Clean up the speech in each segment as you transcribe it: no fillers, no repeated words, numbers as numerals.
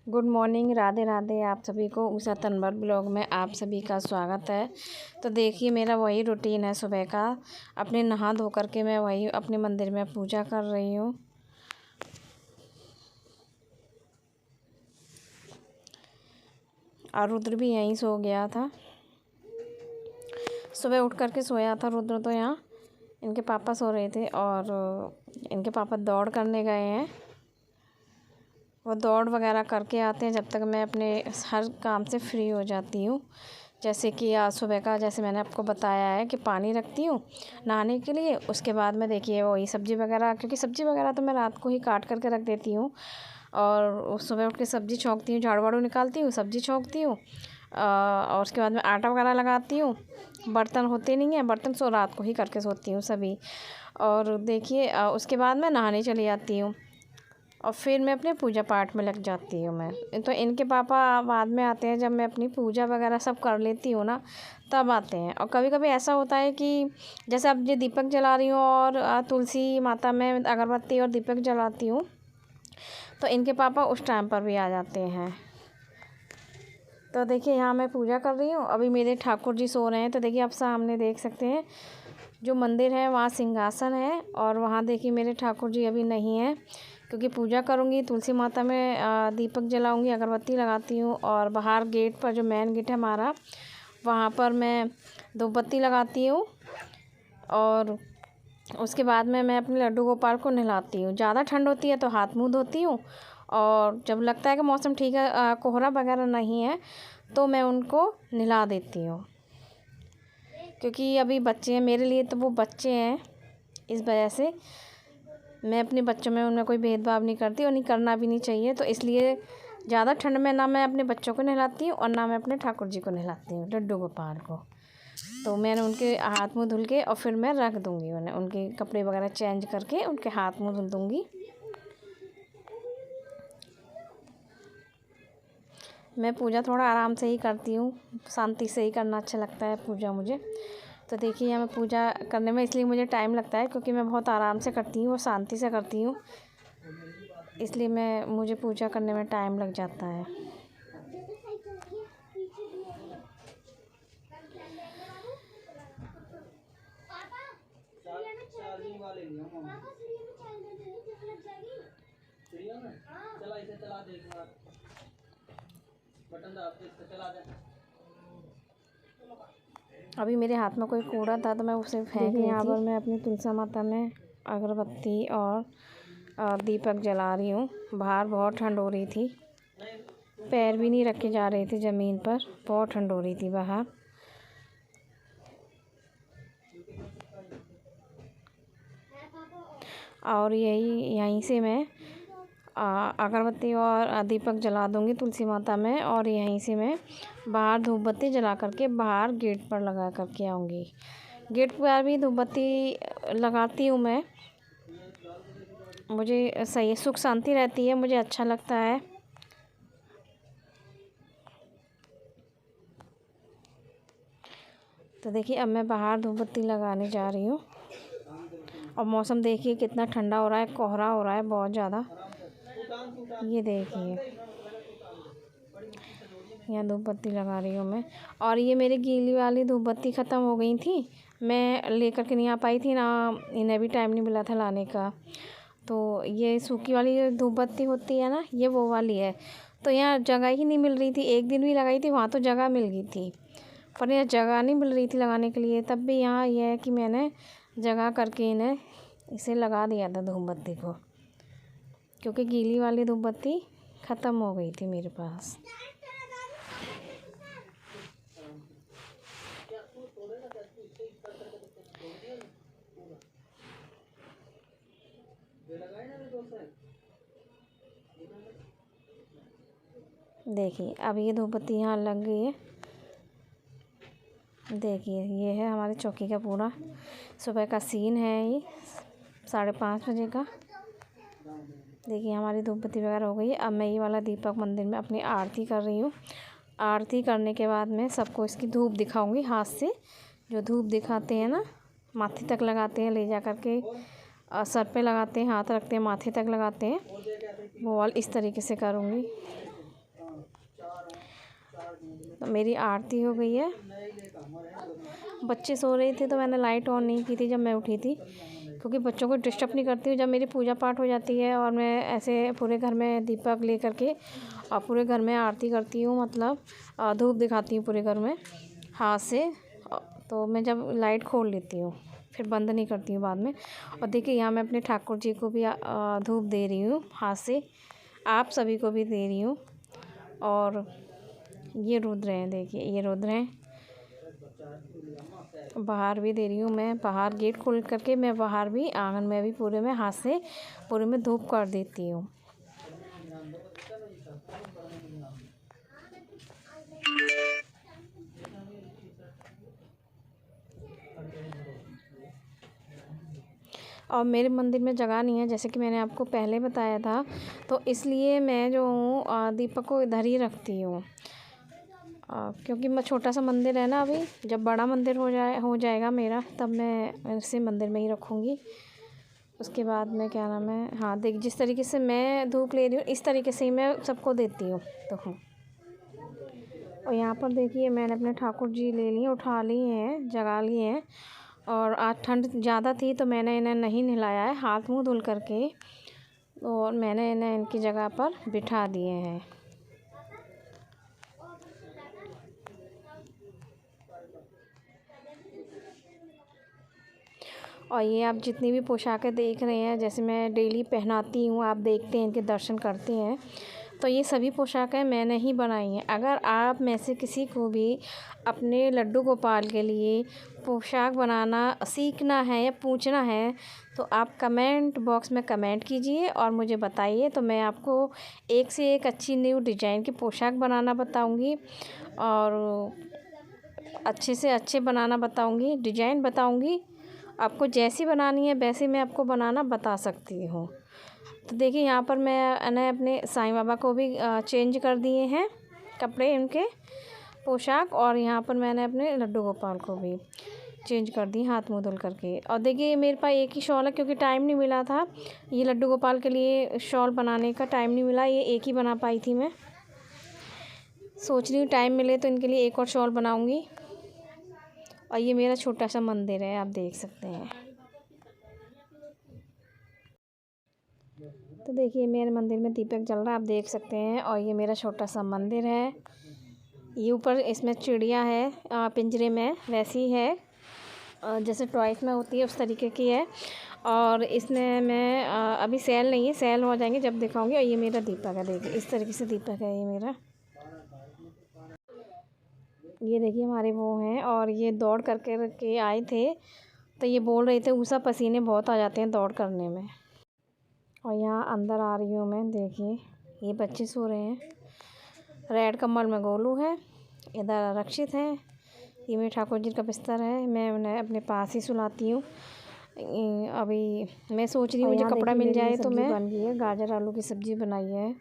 Good morning, Radhe Radhe. आप सभी को उषा तन्वर ब्लॉग में आप सभी का स्वागत है। तो देखिए, मेरा वही रूटीन है सुबह का। अपने नहा धो करके मैं वही अपने मंदिर में पूजा कर रही हूँ। और रुद्र भी यहीं सो गया था, सुबह उठ करके सोया था रुद्र। तो यहाँ इनके पापा सो रहे थे और इनके पापा दौड़ करने गए हैं। वो दौड़ वगैरह करके आते हैं जब तक मैं अपने हर काम से फ्री हो जाती हूँ। जैसे कि आज सुबह का, जैसे मैंने आपको बताया है कि पानी रखती हूँ नहाने के लिए। उसके बाद में देखिए वही सब्ज़ी वगैरह, क्योंकि सब्ज़ी वगैरह तो मैं रात को ही काट करके रख देती हूँ। और सुबह उठ के सब्ज़ी छौंकती हूँ, झाड़ू वाड़ू निकालती हूँ, सब्ज़ी छौंकती हूँ। और उसके बाद में आटा वगैरह लगाती हूँ। बर्तन होते नहीं हैं, बर्तन सो रात को ही करके सोती हूँ सभी। और देखिए उसके बाद मैं नहाने चली जाती हूँ और फिर मैं अपने पूजा पाठ में लग जाती हूँ मैं। तो इनके पापा बाद में आते हैं, जब मैं अपनी पूजा वगैरह सब कर लेती हूँ ना, तब आते हैं। और कभी कभी ऐसा होता है कि जैसे अब ये दीपक जला रही हूँ और तुलसी माता में अगरबत्ती और दीपक जलाती हूँ, तो इनके पापा उस टाइम पर भी आ जाते हैं। तो देखिए यहाँ मैं पूजा कर रही हूँ, अभी मेरे ठाकुर जी सो रहे हैं। तो देखिए आप सामने देख सकते हैं जो मंदिर है वहाँ सिंहासन है, और वहाँ देखिए मेरे ठाकुर जी अभी नहीं हैं, क्योंकि पूजा करूँगी तुलसी माता में दीपक जलाऊँगी, अगरबत्ती लगाती हूँ। और बाहर गेट पर, जो मेन गेट है हमारा, वहाँ पर मैं धूपबत्ती लगाती हूँ। और उसके बाद में मैं अपने लड्डू गोपाल को नहलाती हूँ। ज़्यादा ठंड होती है तो हाथ मुँह धोती हूँ, और जब लगता है कि मौसम ठीक है, कोहरा वगैरह नहीं है, तो मैं उनको नहला देती हूँ। क्योंकि अभी बच्चे हैं मेरे लिए, तो वो बच्चे हैं, इस वजह से मैं अपने बच्चों में उनमें कोई भेदभाव नहीं करती और नहीं करना भी नहीं चाहिए। तो इसलिए ज़्यादा ठंड में ना मैं अपने बच्चों को नहलाती हूँ और ना मैं अपने ठाकुर जी को नहलाती हूँ, लड्डू गोपाल को। तो मैंने उनके हाथ मुँह धुल के और फिर मैं रख दूँगी उन्हें, उनके कपड़े वगैरह चेंज करके उनके हाथ मुँह धुल दूँगी। मैं पूजा थोड़ा आराम से ही करती हूँ, शांति से ही करना अच्छा लगता है पूजा मुझे। तो देखिए यहाँ मैं पूजा करने में इसलिए मुझे टाइम लगता है, क्योंकि मैं बहुत आराम से करती हूँ और शांति से करती हूँ, इसलिए मुझे पूजा करने में टाइम लग जाता है। अभी मेरे हाथ में कोई कूड़ा था तो मैं उसे फेंक रही थी। यहाँ पर मैं अपनी तुलसी माता में अगरबत्ती और दीपक जला रही हूँ। बाहर बहुत ठंड हो रही थी, पैर भी नहीं रखे जा रहे थे ज़मीन पर, बहुत ठंड हो रही थी बाहर। और यहीं से मैं अगरबत्ती और दीपक जला दूँगी तुलसी माता में, और यहीं से मैं बाहर धूप बत्ती जला करके बाहर गेट पर लगा करके आऊँगी। गेट पर भी धूप बत्ती लगाती हूँ मैं, मुझे सही सुख शांति रहती है, मुझे अच्छा लगता है। तो देखिए अब मैं बाहर धूप बत्ती लगाने जा रही हूँ। और मौसम देखिए कितना ठंडा हो रहा है, कोहरा हो रहा है बहुत ज़्यादा। ये देखिए यहाँ धूप बत्ती लगा रही हूँ मैं। और ये मेरी गीली वाली धूप बत्ती ख़त्म हो गई थी, मैं लेकर के नहीं आ पाई थी ना, इन्हें भी टाइम नहीं मिला था लाने का। तो ये सूखी वाली धूप बत्ती होती है ना, ये वो वाली है। तो यहाँ जगह ही नहीं मिल रही थी, एक दिन भी लगाई थी वहाँ तो जगह मिल गई थी, पर यहाँ जगह नहीं मिल रही थी लगाने के लिए। तब भी यहाँ ये है कि मैंने जगह करके इसे लगा दिया था धूप बत्ती को, क्योंकि गीली वाली धूप बत्ती ख़त्म हो गई थी मेरे पास। देखिए अब ये धूप बत्ती यहाँ लग गई है। देखिए ये है हमारी चौकी का पूरा सुबह का सीन है, ये 5:30 बजे का। देखिए हमारी धूप बत्ती वगैरह हो गई है। अब मैं ये वाला दीपक मंदिर में अपनी आरती कर रही हूँ। आरती करने के बाद मैं सबको इसकी धूप दिखाऊंगी हाथ से, जो धूप दिखाते हैं ना, माथे तक लगाते हैं ले जा कर के, सर पे लगाते हैं, हाथ रखते हैं, माथे तक लगाते हैं, वो वाल इस तरीके से करूँगी। तो मेरी आरती हो गई है। बच्चे सो रहे थे तो मैंने लाइट ऑन नहीं की थी जब मैं उठी थी, क्योंकि बच्चों को डिस्टर्ब नहीं करती हूँ। जब मेरी पूजा पाठ हो जाती है और मैं ऐसे पूरे घर में दीपक ले करके और पूरे घर में आरती करती हूँ, मतलब धूप दिखाती हूँ पूरे घर में हाथ से, तो मैं जब लाइट खोल लेती हूँ, फिर बंद नहीं करती हूँ बाद में। और देखिए यहाँ मैं अपने ठाकुर जी को भी धूप दे रही हूँ हाथ से, आप सभी को भी दे रही हूँ। और ये रुद्र हैं, देखिए ये रुद्र हैं, बाहर भी दे रही हूँ मैं, बाहर गेट खोल करके मैं बाहर भी, आंगन में भी पूरे में हाथ से पूरे में धूप कर देती हूँ। और मेरे मंदिर में जगह नहीं है, जैसे कि मैंने आपको पहले बताया था, तो इसलिए मैं जो हूँ दीपक को इधर ही रखती हूँ, क्योंकि मैं छोटा सा मंदिर है ना, अभी जब बड़ा मंदिर हो जाएगा मेरा, तब मैं इसे मंदिर में ही रखूँगी। उसके बाद में क्या नाम है, हाँ देख जिस तरीके से मैं धूप ले रही हूँ इस तरीके से ही मैं सबको देती हूँ। तो हाँ, और यहाँ पर देखिए मैंने अपने ठाकुर जी ले लिए, उठा लिए हैं, जगा लिए हैं। और आज ठंड ज़्यादा थी तो मैंने इन्हें नहीं नहलाया है, हाथ मुँह धुल करके और मैंने इन्हें इनकी जगह पर बिठा दिए हैं। और ये आप जितनी भी पोशाकें देख रहे हैं, जैसे मैं डेली पहनाती हूँ, आप देखते हैं, इनके दर्शन करते हैं, तो ये सभी पोशाकें मैंने ही बनाई हैं। अगर आप में से किसी को भी अपने लड्डू गोपाल के लिए पोशाक बनाना सीखना है या पूछना है, तो आप कमेंट बॉक्स में कमेंट कीजिए और मुझे बताइए, तो मैं आपको एक से एक अच्छी न्यू डिज़ाइन की पोशाक बनाना बताऊँगी और अच्छे से अच्छे बनाना बताऊँगी, डिज़ाइन बताऊँगी। आपको जैसी बनानी है वैसे मैं आपको बनाना बता सकती हूँ। तो देखिए यहाँ पर मैंने अपने साईं बाबा को भी चेंज कर दिए हैं कपड़े, उनके पोशाक, और यहाँ पर मैंने अपने लड्डू गोपाल को भी चेंज कर दी हाथ मुँह धुल करके। और देखिए मेरे पास एक ही शॉल है, क्योंकि टाइम नहीं मिला था ये लड्डू गोपाल के लिए शॉल बनाने का, टाइम नहीं मिला, ये एक ही बना पाई थी। मैं सोच रही हूँ टाइम मिले तो इनके लिए एक और शॉल बनाऊँगी। और ये मेरा छोटा सा मंदिर है, आप देख सकते हैं। तो देखिए मेरे मंदिर में दीपक जल रहा है, आप देख सकते हैं। और ये मेरा छोटा सा मंदिर है। ये ऊपर इसमें चिड़िया है पिंजरे में, वैसी है जैसे टॉयस में होती है उस तरीके की है। और इसमें मैं अभी सेल नहीं है, सेल हो जाएंगे जब दिखाऊंगी। और ये मेरा दीपक है, देखिए इस तरीके से दीपक है ये मेरा। ये देखिए हमारे वो हैं, और ये दौड़ करके आए थे, तो ये बोल रहे थे ऊषा पसीने बहुत आ जाते हैं दौड़ करने में। और यहाँ अंदर आ रही हूँ मैं, देखिए ये बच्चे सो रहे हैं। रेड कम्बल में गोलू है, इधर रक्षित है, ये मेरे ठाकुर जी का बिस्तर है, मैं उन्हें अपने पास ही सुलाती हूँ। अभी मैं सोच रही हूँ मुझे कपड़ा मिल जाए तो मैं बन गई है, गाजर आलू की सब्ज़ी बनाई है।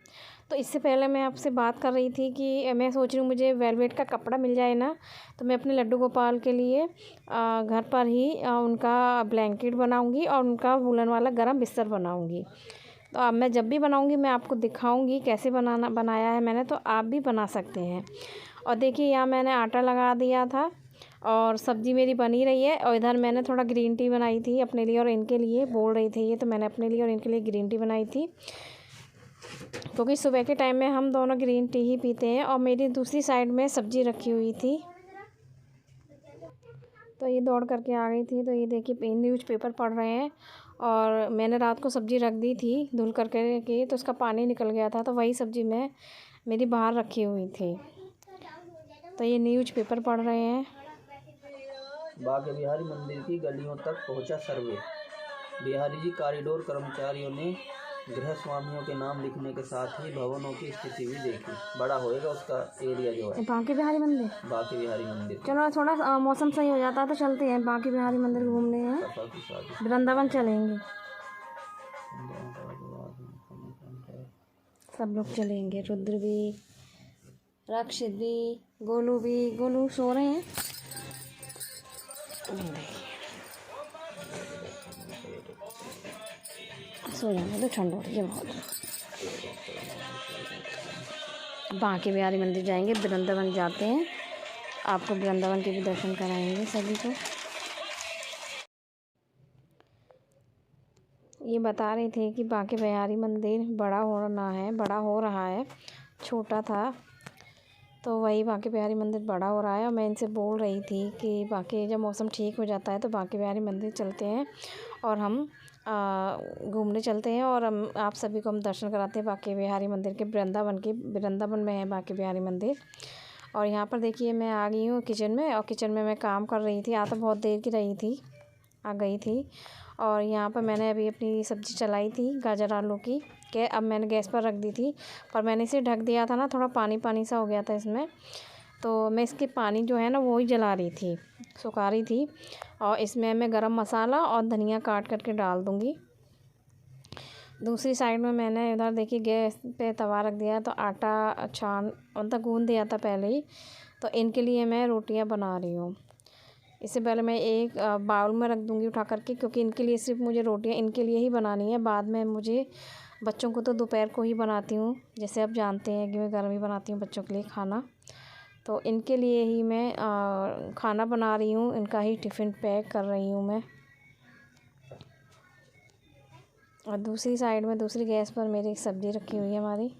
तो इससे पहले मैं आपसे बात कर रही थी कि मैं सोच रही हूँ मुझे वेलवेट का कपड़ा मिल जाए ना, तो मैं अपने लड्डू गोपाल के लिए घर पर ही उनका ब्लैंकेट बनाऊँगी और उनका वूलन वाला गर्म बिस्तर बनाऊँगी। तो अब मैं जब भी बनाऊँगी मैं आपको दिखाऊँगी कैसे बनाया है मैंने, तो आप भी बना सकते हैं। और देखिए यहाँ मैंने आटा लगा दिया था और सब्ज़ी मेरी बनी रही है। और इधर मैंने थोड़ा ग्रीन टी बनाई थी अपने लिए और इनके लिए, बोल रही थी ये, तो मैंने अपने लिए और इनके लिए ग्रीन टी बनाई थी, क्योंकि सुबह के टाइम में हम दोनों ग्रीन टी ही पीते हैं। और मेरी दूसरी साइड में सब्ज़ी रखी हुई थी, तो ये दौड़ करके आ गई थी। तो ये देखिए न्यूज़पेपर पढ़ रहे हैं। और मैंने रात को सब्ज़ी रख दी थी धुल करके, तो उसका पानी निकल गया था, तो वही सब्ज़ी मैं मेरी बाहर रखी हुई थी। तो ये न्यूज़पेपर पढ़ रहे हैं। बांके बिहारी मंदिर की गलियों तक पहुंचा सर्वे। बिहारी जी कॉरिडोर कर्मचारियों ने गृह स्वामियों के नाम लिखने के साथ ही भवनों की स्थिति भी देखी। बड़ा होएगा उसका एरिया जो है। बांके बिहारी मंदिर, बांके बिहारी मंदिर। चलो थोड़ा मौसम सही हो जाता है तो चलते हैं बांके बिहारी मंदिर घूमने हैं, वृंदावन चलेंगे, सब लोग चलेंगे। रुद्र भी, रक्षित भी, गोलू भी, गोलू सो रहे हैं। सो जाने तो ठंड हो रही है बहुत। बांके बिहारी मंदिर जाएंगे, वृंदावन जाते हैं, आपको वृंदावन के भी दर्शन कराएंगे सभी को। ये बता रहे थे कि बांके बिहारी मंदिर बड़ा हो रहा है, छोटा था तो वही बांके बिहारी मंदिर बड़ा हो रहा है। और मैं इनसे बोल रही थी कि बाकी जब मौसम ठीक हो जाता है तो बांके बिहारी मंदिर चलते हैं और हम घूमने चलते हैं और हम आप सभी को हम दर्शन कराते हैं बांके बिहारी मंदिर के। वृंदावन में है बांके बिहारी मंदिर। और यहाँ पर देखिए मैं आ गई हूँ किचन में, और किचन में मैं काम कर रही थी। तो बहुत देर की आ गई थी। और यहाँ पर मैंने अभी अपनी सब्ज़ी चलाई थी गाजर आलू की, के अब मैंने गैस पर रख दी थी, पर मैंने इसे ढक दिया था ना, थोड़ा पानी सा हो गया था इसमें, तो मैं इसके पानी जो है ना वो ही जला रही थी, सुखा रही थी। और इसमें मैं गरम मसाला और धनिया काट करके डाल दूँगी। दूसरी साइड में मैंने इधर देखिए गैस पे तवा रख दिया, तो आटा मतलब गूँध दिया था पहले ही। तो इनके लिए मैं रोटियां बना रही हूँ। इससे पहले मैं एक बाउल में रख दूँगी उठा करके, क्योंकि इनके लिए सिर्फ मुझे रोटियां इनके लिए ही बनानी है। बाद में मुझे बच्चों को तो दोपहर को ही बनाती हूँ, जैसे आप जानते हैं कि मैं गर्म ही बनाती हूँ बच्चों के लिए खाना। तो इनके लिए ही मैं खाना बना रही हूँ, इनका ही टिफ़िन पैक कर रही हूँ मैं। और दूसरी साइड में दूसरी गैस पर मेरी सब्ज़ी रखी हुई है हमारी।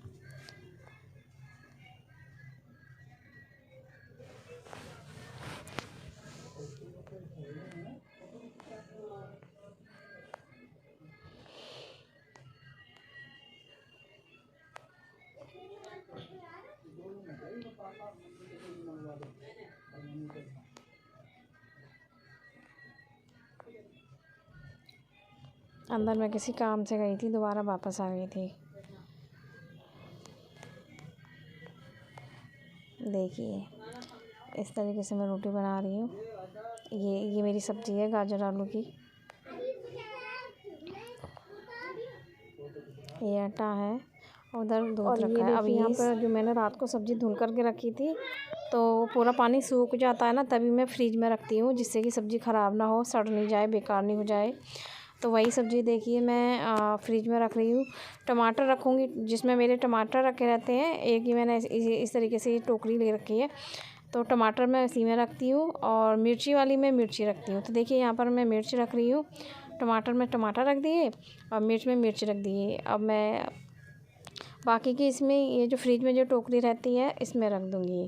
अंदर मैं किसी काम से गई थी, दोबारा वापस आ गई थी। देखिए इस तरीके से मैं रोटी बना रही हूँ। ये मेरी सब्ज़ी है गाजर आलू की। ये आटा है, उधर दूध रखा है। अब यहाँ पर जो मैंने रात को सब्ज़ी धुल करके रखी थी, तो पूरा पानी सूख जाता है ना, तभी मैं फ्रिज में रखती हूँ, जिससे कि सब्ज़ी ख़राब ना हो, सड़ नहीं जाए, बेकार नहीं हो जाए। तो वही सब्ज़ी देखिए मैं फ्रिज में रख रही हूँ। टमाटर रखूँगी, जिसमें मेरे टमाटर रखे रहते हैं। एक ही मैंने इस तरीके से टोकरी ले रखी है, तो टमाटर मैं इसी में रखती हूँ। और मिर्ची वाली में मिर्ची रखती हूँ। तो देखिए यहाँ पर मैं मिर्च रख रही हूँ, टमाटर में टमाटर रख दिए और मिर्च में मिर्च रख दिए। अब मैं बाकी की इसमें ये जो फ्रिज में जो टोकरी रहती है इसमें रख दूँगी।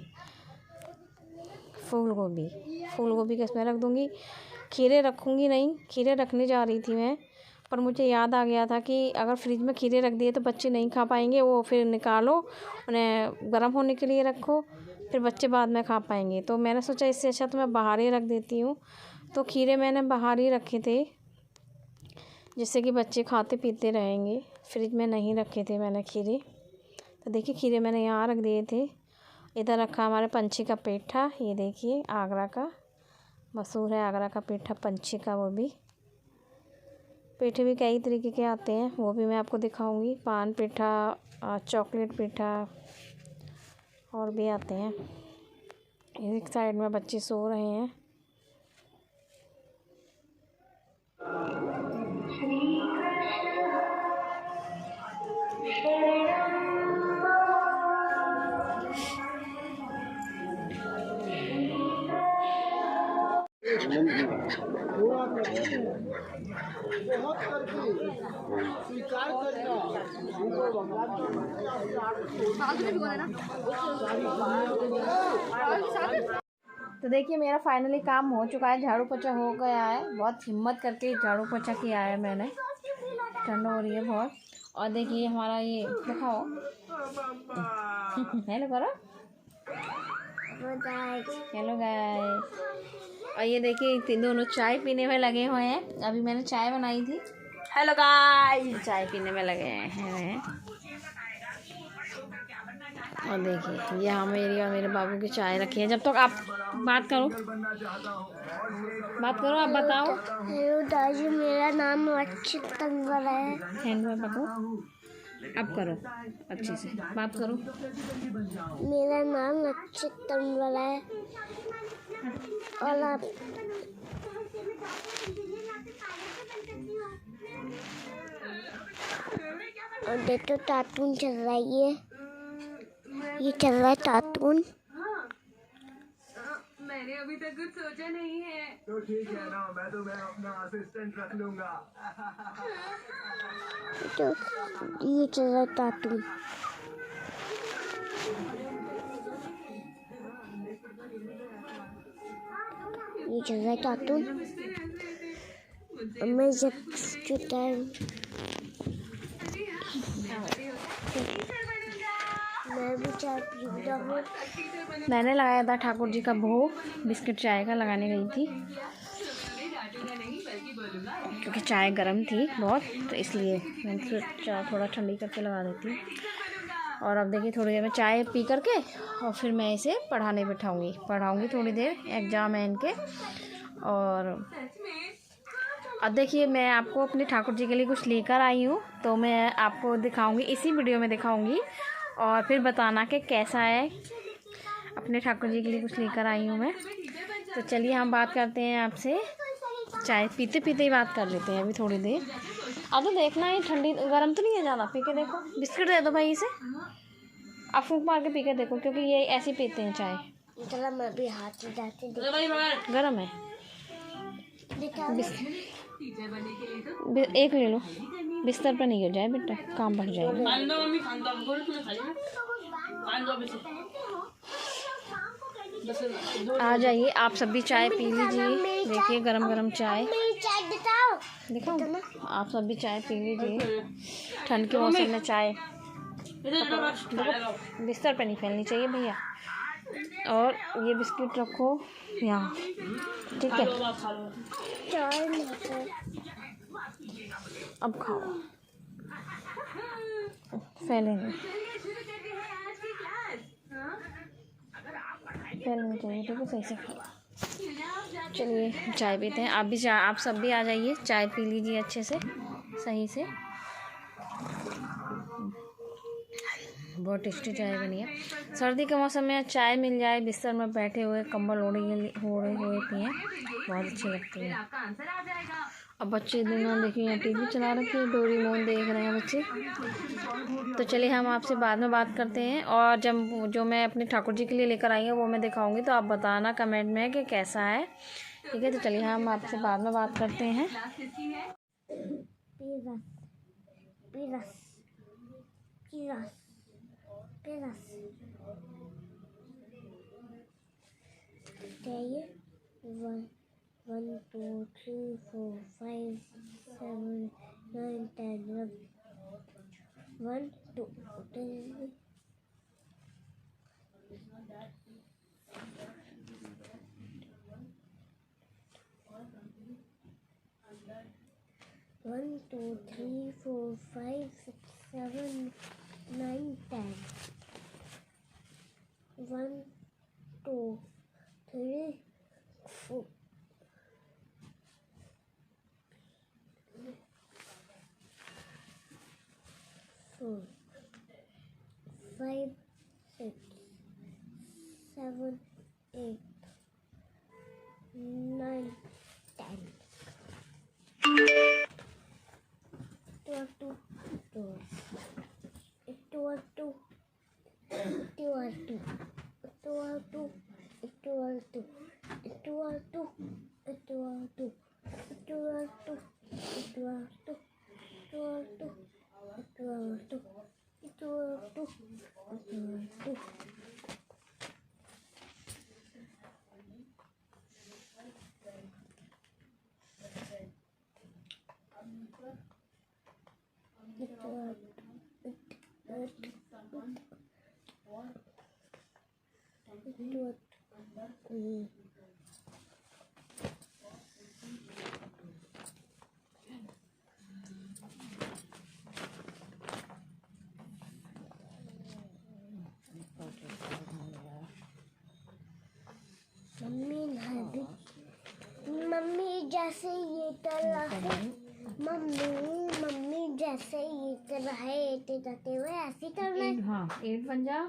फूल गोभी का इसमें रख दूँगी। खीरे रखूँगी नहीं, खीरे रखने जा रही थी मैं, पर मुझे याद आ गया था कि अगर फ्रिज में खीरे रख दिए तो बच्चे नहीं खा पाएंगे, वो फिर निकालो, उन्हें गर्म होने के लिए रखो, फिर बच्चे बाद में खा पाएंगे। तो मैंने सोचा इससे अच्छा तो मैं बाहर ही रख देती हूँ। तो खीरे मैंने बाहर ही रखे थे, जिससे कि बच्चे खाते पीते रहेंगे। फ्रिज में नहीं रखे थे मैंने खीरे। तो देखिए खीरे मैंने यहाँ रख दिए थे। इधर रखा हमारे पंछी का पेठा, ये देखिए आगरा का मशहूर है, आगरा का पेठा पंछी का। वो भी पेठे भी कई तरीके के आते हैं, वो भी मैं आपको दिखाऊंगी। पान पेठा, चॉकलेट पेठा और भी आते हैं। एक साइड में बच्चे सो रहे हैं। तो देखिए मेरा फाइनली काम हो चुका है, झाड़ू पोछा हो गया है। बहुत हिम्मत करके झाड़ू पोछा किया है मैंने, ठंड हो रही है बहुत। और देखिए हमारा ये दिखाओ, हेलो करो, हेलो गाइस। और ये देखिए दोनों चाय पीने में लगे हुए हैं। अभी मैंने चाय बनाई थी। हेलो गाइस, चाय पीने में लगे हैं। और देखिए यहाँ मेरी और मेरे बाबू की चाय रखी है। जब तक आप बात करो, आप बताओ। हेलो दादी, मेरा नाम रक्षित तंवर है। हैंड में पकड़ो, अब करो, अच्छे से बात करो। मेरा नाम रक्षित तंवर है और आप और देखो कार्टून चल रही है। ये चल रहा है कार्टून। मैंने अभी तक कुछ सोचा नहीं है। तो ठीक है ना, मैं तुम्हें अपना असिस्टेंट रख लूंगा। तो ये चल रहा है कार्टून। ये चल रहा है कार्टून। मैं जब टाइम मैं भी चाय पी रहा हूँ। मैंने लगाया था ठाकुर जी का भोग, बिस्किट चाय का लगाने गई थी क्योंकि चाय गर्म थी बहुत, तो इसलिए मैंने फिर चाय थोड़ा ठंडी करके लगा देती। और अब देखिए थोड़ी देर में चाय पी करके और फिर मैं इसे पढ़ाने पढ़ाऊँगी थोड़ी देर, एग्ज़ाम है इनके। और अब देखिए मैं आपको अपने ठाकुर जी के लिए कुछ लेकर आई हूँ, तो मैं आपको दिखाऊंगी, इसी वीडियो में दिखाऊंगी और फिर बताना कि कैसा है। अपने ठाकुर जी के लिए कुछ लेकर आई हूँ मैं। तो चलिए हम बात करते हैं आपसे, चाय पीते पीते ही बात कर लेते हैं अभी थोड़ी देर। अब तो देखना है ठंडी गर्म तो नहीं है ज़्यादा, पी के देखो। बिस्किट दे दो भाई इसे, आप फूंक मार के पी के देखो, क्योंकि ये ऐसे पीते हैं चाय। चला मैं भी हाथ में डालते गर्म है। एक ले लो, बिस्तर पर नहीं गिर जाए बेटा, काम बढ़ जाएगा। आ जाइए आप सब भी चाय पी लीजिए। देखिए गरम गरम चाय दिखाओ, आप सब भी चाय पी लीजिए। ठंड के मौसम में चाय देखो, बिस्तर पे नहीं फैलनी चाहिए भैया। और ये बिस्किट रखो यहाँ, ठीक है? अब खाओ, फैलेंगे चाहिए, ठीक है? सही से खाओ। चलिए चाय पीते हैं, आप सब भी आ जाइए, चाय पी लीजिए अच्छे से, सही से। बहुत टेस्टी चाय बनी है। सर्दी के मौसम में चाय मिल जाए, बिस्तर में बैठे हुए कंबल ओढ़े हुए पिए, बहुत अच्छी लगती है। अब बच्चे दिन देखिए यहाँ टीवी चला रखी है, डोरेमोन देख रहे हैं बच्चे। तो चलिए हम आपसे बाद में बात करते हैं, और जब जो मैं अपने ठाकुर जी के लिए लेकर आई हूँ वो मैं दिखाऊंगी, तो आप बताना कमेंट में कि कैसा है, ठीक है? तो चलिए हम आपसे बाद में बात करते हैं। One, 2, 3, 4, 5, 7, 9, 10, 11. 1, 2, 3. 1, 2, 3, 4, 5, 6, 7, 9, 10. 1, 2, 3, 4. 5, 6, 7, 8, 9, 10. 12, मम्मी जैसे ये तला है, मम्मी जैसे ये तला है, जाते हुए ऐसे करना है। हाँ 8 बन जा,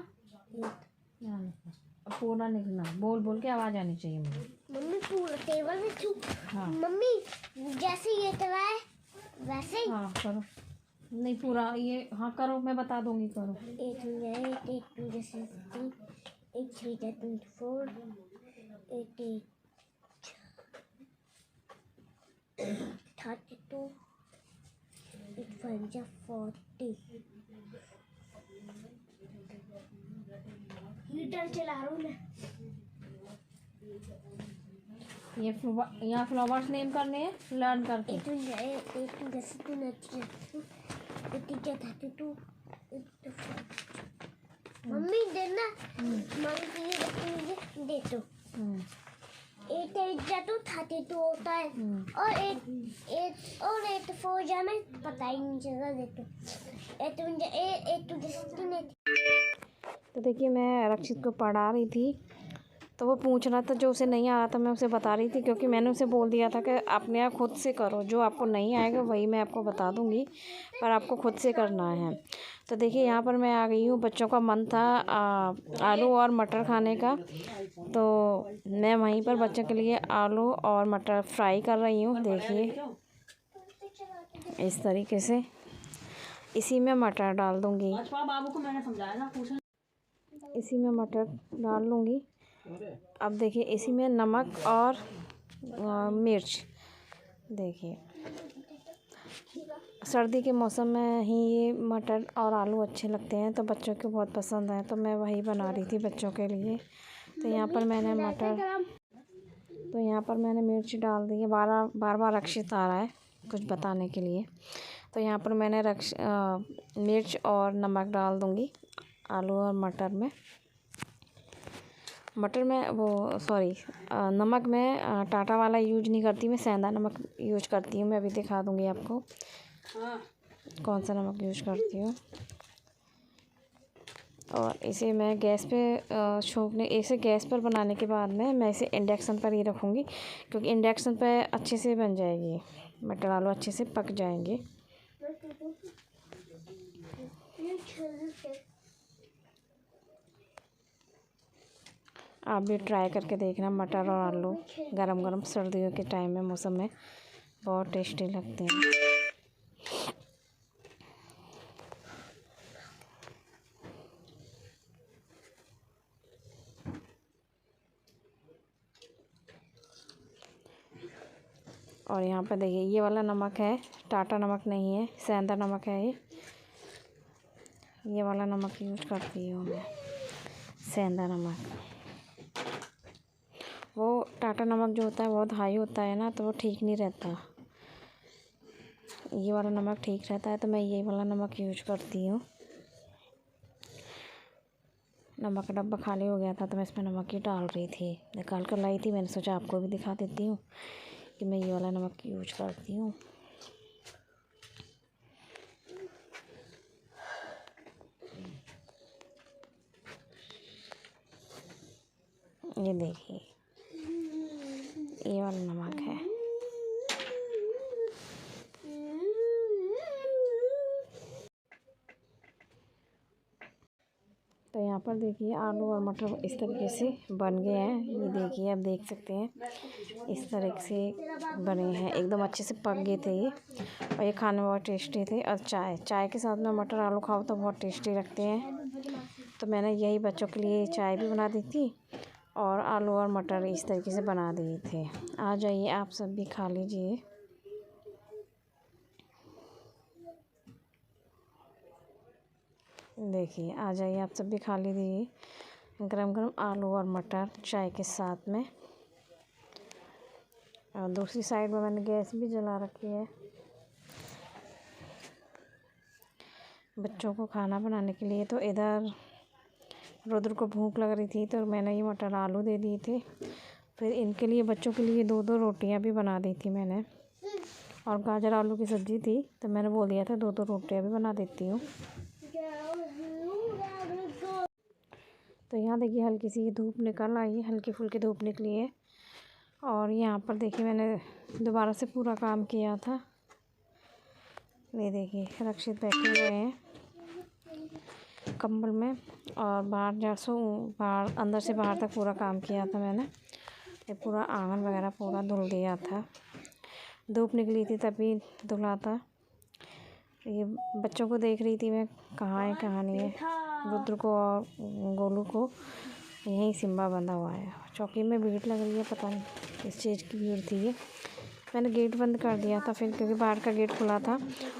पूरा लिखना, बोल बोल के आवाज आनी चाहिए मुझे। मम्मी पूरा टेबल में छू। हाँ मम्मी जैसे ये तला है वैसे ही। हाँ करो। नहीं पूरा ये, हाँ करो, मैं बता दूंगी, करो। 8 2 16 8 3 24 8 32 8 5 40। हीटर चला रहा हूँ मैं। ये यहाँ फ्लावर्स नेम करने हैं लर्न करके। 8 मम्मी देना, मम्मी मुझे दे दो। 8 32 होता है और 8 4 जाना पता ही नहीं चला। देखो 8 तो देखिए मैं रक्षित को पढ़ा रही थी, तो वो पूछ रहा था, जो उसे नहीं आ रहा था मैं उसे बता रही थी, क्योंकि मैंने उसे बोल दिया था कि अपने आप खुद से करो, जो आपको नहीं आएगा वही मैं आपको बता दूंगी, पर आपको खुद से करना है। तो देखिए यहाँ पर मैं आ गई हूँ, बच्चों का मन था आलू और मटर खाने का, तो मैं वहीं पर बच्चों के लिए आलू और मटर फ्राई कर रही हूँ। देखिए इस तरीके से, इसी में मटर डाल दूँगी, बाबू को मैंने समझाया ना, पूछा। इसी में मटर डाल लूँगी। अब देखिए इसी में नमक और मिर्च। देखिए सर्दी के मौसम में ही ये मटर और आलू अच्छे लगते हैं, तो बच्चों को बहुत पसंद है, तो मैं वही बना रही थी बच्चों के लिए। तो यहाँ पर मैंने मिर्च डाल दी है। बार बार रक्षित आ रहा है कुछ बताने के लिए, तो यहाँ पर मैंने मिर्च और नमक डाल दूँगी आलू और मटर में। नमक में टाटा वाला यूज नहीं करती, मैं सेंधा नमक यूज करती हूँ। मैं अभी दिखा दूँगी आपको कौन सा नमक यूज करती हूँ। और इसे मैं गैस पे इसे गैस पर बनाने के बाद में मैं इसे इंडक्शन पर ही रखूँगी, क्योंकि इंडक्शन पर अच्छे से बन जाएगी, मटर आलू अच्छे से पक जाएंगे। आप भी ट्राई करके देखना, मटर और आलू गरम गरम सर्दियों के टाइम में मौसम में बहुत टेस्टी लगते हैं। और यहाँ पर देखिए ये वाला नमक है, टाटा नमक नहीं है, सेंधा नमक है ये वाला नमक यूज करती हूँ मैं, सेंधा नमक। वो टाटा नमक जो होता है बहुत हाई होता है ना, तो वो ठीक नहीं रहता। ये वाला नमक ठीक रहता है, तो मैं ये वाला नमक यूज करती हूँ। नमक का डब्बा खाली हो गया था, तो मैं इसमें नमक ही डाल रही थी, निकाल कर लाई थी। मैंने सोचा आपको भी दिखा देती हूँ कि मैं ये वाला नमक यूज करती हूँ। ये देखिए ये वाला नमक है। तो यहाँ पर देखिए आलू और मटर इस तरीके से बन गए हैं। ये देखिए आप देख सकते हैं इस तरीके से बने हैं, एकदम अच्छे से पक गए थे ये, और ये खाने में बहुत टेस्टी थे। और चाय के साथ में मटर आलू खाओ तो बहुत टेस्टी लगते हैं। तो मैंने यही बच्चों के लिए चाय भी बना दी थी और आलू और मटर इस तरीके से बना दिए थे। आ जाइए आप सब भी खा लीजिए। देखिए आ जाइए आप सब भी खा लीजिए गरम गरम आलू और मटर चाय के साथ में। और दूसरी साइड में मैंने गैस भी जला रखी है बच्चों को खाना बनाने के लिए। तो इधर रुद्र को भूख लग रही थी, तो मैंने ये मटर आलू दे दिए थे। फिर इनके लिए बच्चों के लिए 2-2 रोटियां भी बना दी थी मैंने, और गाजर आलू की सब्ज़ी थी, तो मैंने बोल दिया था 2-2 रोटियां भी बना देती हूँ। तो यहाँ देखिए हल्की सी धूप निकल आई है, हल्की फुल्की धूप निकली है। और यहाँ पर देखिए मैंने दोबारा से पूरा काम किया था। ये देखिए रक्षित बैठे हुए हैं कंबल में, और बाहर अंदर से बाहर तक पूरा काम किया था मैंने। ये पूरा आंगन वगैरह पूरा धुल दिया था, धूप निकली थी तभी धुला था। ये बच्चों को देख रही थी मैं, कहाँ है कहाँ नहीं है। रुद्र को और गोलू को यहीं सिम्बा बंधा हुआ है। चौकी में भीड़ लग रही है, पता नहीं किस चीज़ की भीड़ थी ये। मैंने गेट बंद कर दिया था फिर, क्योंकि बाहर का गेट खुला था।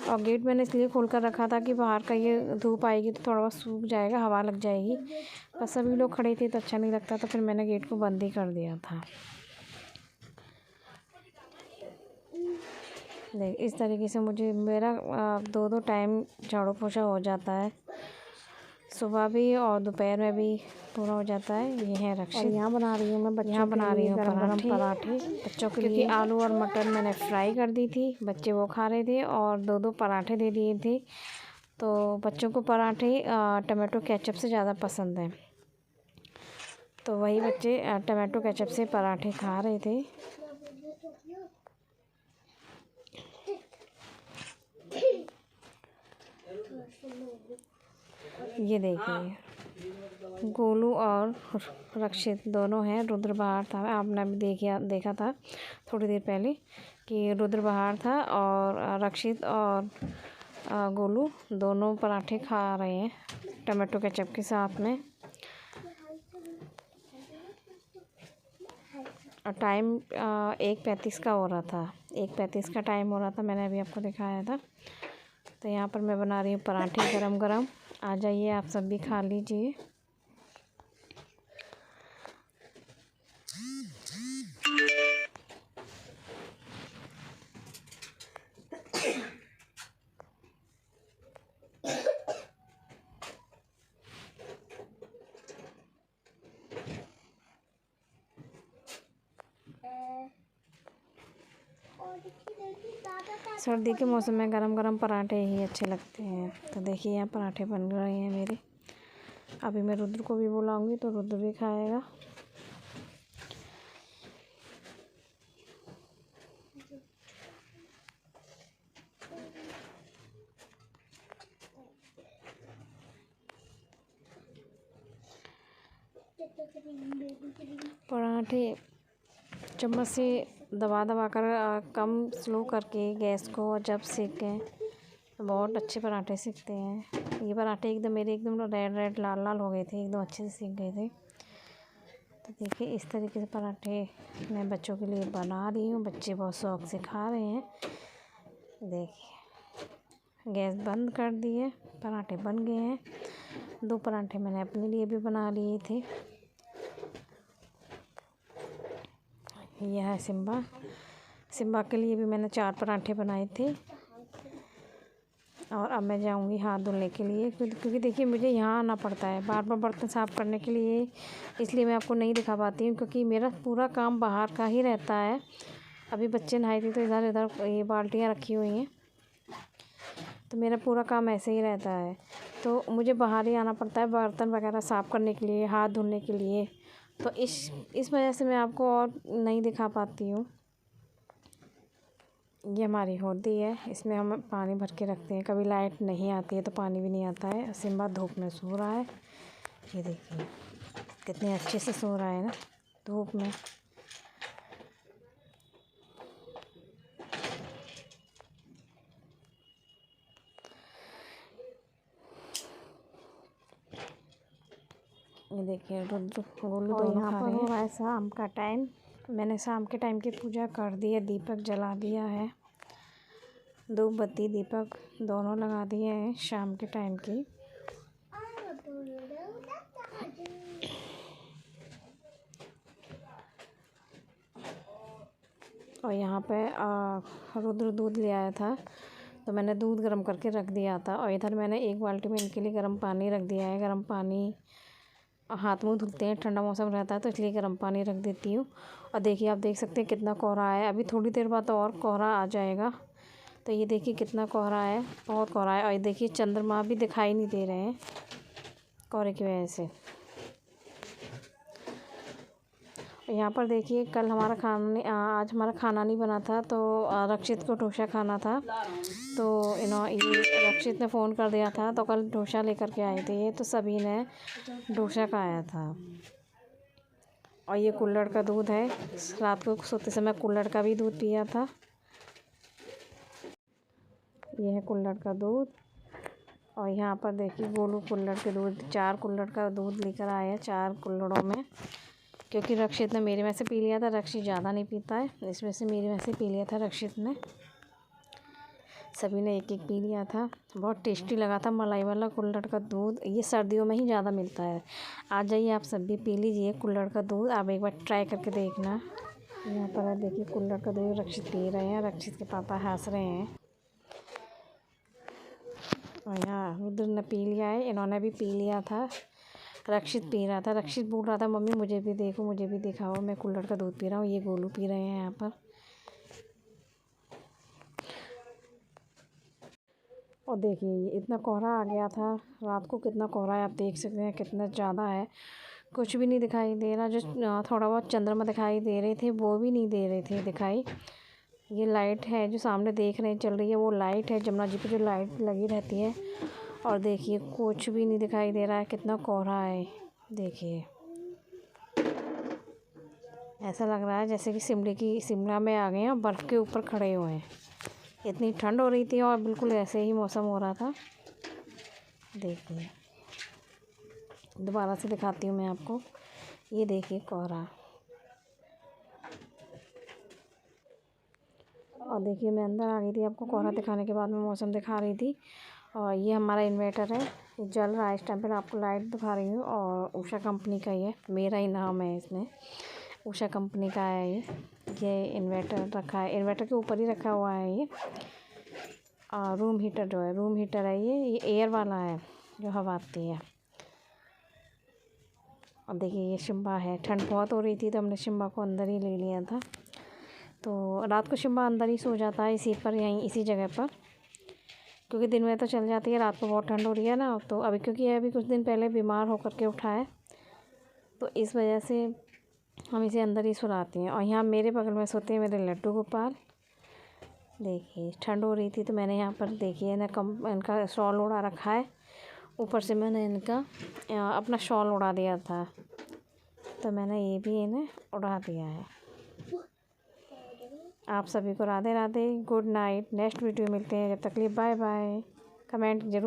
और गेट मैंने इसलिए खोल कर रखा था कि बाहर का ये धूप आएगी तो थोड़ा बहुत सूख जाएगा, हवा लग जाएगी। बस सभी लोग खड़े थे तो अच्छा नहीं लगता, तो फिर मैंने गेट को बंद ही कर दिया था। देख इस तरीके से मुझे मेरा 2-2 टाइम झाड़ू पोछा हो जाता है, सुबह भी और दोपहर में भी पूरा हो जाता है। ये है रक्षित। यहाँ बना रही हूँ मैं बच्चों बना रही हूँ गरम पराठे बच्चों के लिए, क्योंकि आलू और मटर मैंने फ्राई कर दी थी, बच्चे वो खा रहे थे, और 2-2 पराठे दे दिए थे। तो बच्चों को पराठे टमाटो केचप से ज़्यादा पसंद है, तो वही बच्चे टमाटो केचप से पराठे खा रहे थे। ये देखिए गोलू और रक्षित दोनों हैं। रुद्र बाहर था, आपने भी देखा था थोड़ी देर पहले कि रुद्र बाहर था, और रक्षित और गोलू दोनों पराठे खा रहे हैं टमाटो केचप के साथ में। और टाइम 1:35 का हो रहा था, 1:35 का टाइम हो रहा था, मैंने अभी आपको दिखाया था। तो यहाँ पर मैं बना रही हूँ पराठे गरम गरम। आ जाइए आप सब भी खा लीजिए। सर्दी के मौसम में गरम गरम पराठे ही अच्छे लगते हैं। तो देखिए यहाँ पराठे बन रहे हैं मेरे। अभी मैं रुद्र को भी बुलाऊंगी तो रुद्र भी खाएगा। पराठे चम्मच से दबा दबा कर कम स्लो करके गैस को, जब सेकें तो बहुत अच्छे पराठे सीखते हैं। ये पराठे एकदम मेरे एकदम रेड लाल लाल हो गए थे, एकदम अच्छे से सीख गए थे। तो देखिए इस तरीके से पराठे मैं बच्चों के लिए बना रही हूँ, बच्चे बहुत शौक़ से खा रहे हैं। देखिए गैस बंद कर दिए, पराठे बन गए हैं। 2 पराठे मैंने अपने लिए भी बना लिए थे। यह है सिम्बा के लिए भी मैंने 4 पराठे बनाए थे। और अब मैं जाऊंगी हाथ धुलने के लिए, क्योंकि देखिए मुझे यहाँ आना पड़ता है बार बार बर्तन साफ़ करने के लिए, इसलिए मैं आपको नहीं दिखा पाती हूँ, क्योंकि मेरा पूरा काम बाहर का ही रहता है। अभी बच्चे नहाए थे तो इधर उधर ये बाल्टियाँ रखी हुई हैं, तो मेरा पूरा काम ऐसे ही रहता है। तो मुझे बाहर ही आना पड़ता है बर्तन वगैरह साफ़ करने के लिए, हाथ धुलने के लिए। तो इस वजह से मैं आपको और नहीं दिखा पाती हूँ। ये हमारी होदी है, इसमें हम पानी भर के रखते हैं। कभी लाइट नहीं आती है तो पानी भी नहीं आता है। सिम्बा धूप में सो रहा है, ये देखिए कितने अच्छे से सो रहा है ना धूप में। ये देखिए रुद्र गोलू दोनों खा रहे हैं। शाम का टाइम, मैंने शाम के टाइम की पूजा कर दी है, दीपक जला दिया है, धूप बत्ती दीपक दोनों लगा दिए हैं शाम के टाइम की। और यहाँ पे रुद्र दूध ले आया था, तो मैंने दूध गर्म करके रख दिया था। और इधर मैंने 1 बाल्टी में इनके लिए गर्म पानी रख दिया है। गर्म पानी हाथ मुँह धुलते हैं, ठंडा मौसम रहता है तो इसलिए गर्म पानी रख देती हूँ। और देखिए आप देख सकते हैं कितना कोहरा है, अभी थोड़ी देर बाद और कोहरा आ जाएगा। तो ये देखिए कितना कोहरा है, बहुत कोहरा है। और ये देखिए चंद्रमा भी दिखाई नहीं दे रहे हैं कोहरे की वजह से। यहाँ पर देखिए कल हमारा आज हमारा खाना नहीं बना था, तो रक्षित को डोसा खाना था, तो ये रक्षित ने फ़ोन कर दिया था, तो कल डोसा लेकर के आए थे ये, तो सभी ने डोसा खाया था। और ये कुल्हड़ का दूध है, रात को सोते समय कुल्हड़ का भी दूध पिया था। ये है कुल्हड़ का दूध। और यहाँ पर देखिए गोलू कुल्हड़ के दूध 4 कुल्हड़ का दूध लेकर आया 4 कुल्हड़ों में, क्योंकि रक्षित ने मेरे में से पी लिया था। रक्षित ज़्यादा नहीं पीता है, इसमें से मेरे में से पी लिया था रक्षित ने। सभी ने एक एक पी लिया था। बहुत टेस्टी लगा था मलाई वाला कुल्हड़ का दूध। ये सर्दियों में ही ज़्यादा मिलता है। आ जाइए आप सब भी पी लीजिए कुल्हड़ का दूध। आप एक बार ट्राई करके देखना। यहाँ पर है देखिए कुल्हड़ का दूध रक्षित पी रहे हैं। रक्षित के पापा हंस रहे हैं। और यहाँ रुद्र ने पी लिया है, इन्होंने भी पी लिया था। रक्षित पी रहा था। रक्षित बोल रहा था मम्मी मुझे भी देखो, मुझे भी दिखाओ, मैं कुल्हड़ का दूध पी रहा हूँ। ये गोलू पी रहे हैं यहाँ पर। और देखिए इतना कोहरा आ गया था रात को। कितना कोहरा है आप देख सकते हैं, कितना ज़्यादा है। कुछ भी नहीं दिखाई दे रहा। जो थोड़ा बहुत चंद्रमा दिखाई दे रहे थे वो भी नहीं दे रहे थे दिखाई। ये लाइट है जो सामने देख रहे हैं चल रही है, वो लाइट है जमुना जी पे जो लाइट लगी रहती है। और देखिए कुछ भी नहीं दिखाई दे रहा है, कितना कोहरा है। देखिए ऐसा लग रहा है जैसे कि शिमला में आ गए हैं, बर्फ़ के ऊपर खड़े हुए हैं। इतनी ठंड हो रही थी और बिल्कुल ऐसे ही मौसम हो रहा था। देखिए दोबारा से दिखाती हूँ मैं आपको। ये देखिए कोहरा। और देखिए मैं अंदर आ गई थी, आपको कोहरा दिखाने के बाद मैं मौसम दिखा रही थी। और ये हमारा इन्वर्टर है, ये जल रहा है इस टाइम पर। आपको लाइट दिखा रही हूँ। और उषा कंपनी का ये मेरा ही नाम है इसमें, उषा कंपनी का है ये इन्वर्टर रखा है। इन्वर्टर के ऊपर ही रखा हुआ है ये। रूम हीटर जो है, रूम हीटर है ये एयर वाला है जो हवा आती है। और देखिए ये शिम्बा है। ठंड बहुत हो रही थी तो हमने शिम्बा को अंदर ही ले लिया था। तो रात को शिम्बा अंदर ही सो जाता है इसी पर, यहीं इसी जगह पर, क्योंकि दिन में तो चल जाती है, रात को बहुत ठंड हो रही है ना। तो अभी क्योंकि अभी कुछ दिन पहले बीमार होकर के उठा है, तो इस वजह से हम इसे अंदर ही सुलाते हैं। और यहाँ मेरे बगल में सोते हैं मेरे लड्डू गोपाल। देखिए ठंड हो रही थी तो मैंने यहाँ पर देखिए इनका शॉल उड़ा रखा है। ऊपर से मैंने इनका अपना शॉल उड़ा दिया था, तो मैंने ये भी इन्हें उड़ा दिया है। आप सभी को Radhe Radhe, good night. Next video मिलते हैं, जब तक के लिए बाय बाय। कमेंट जरूर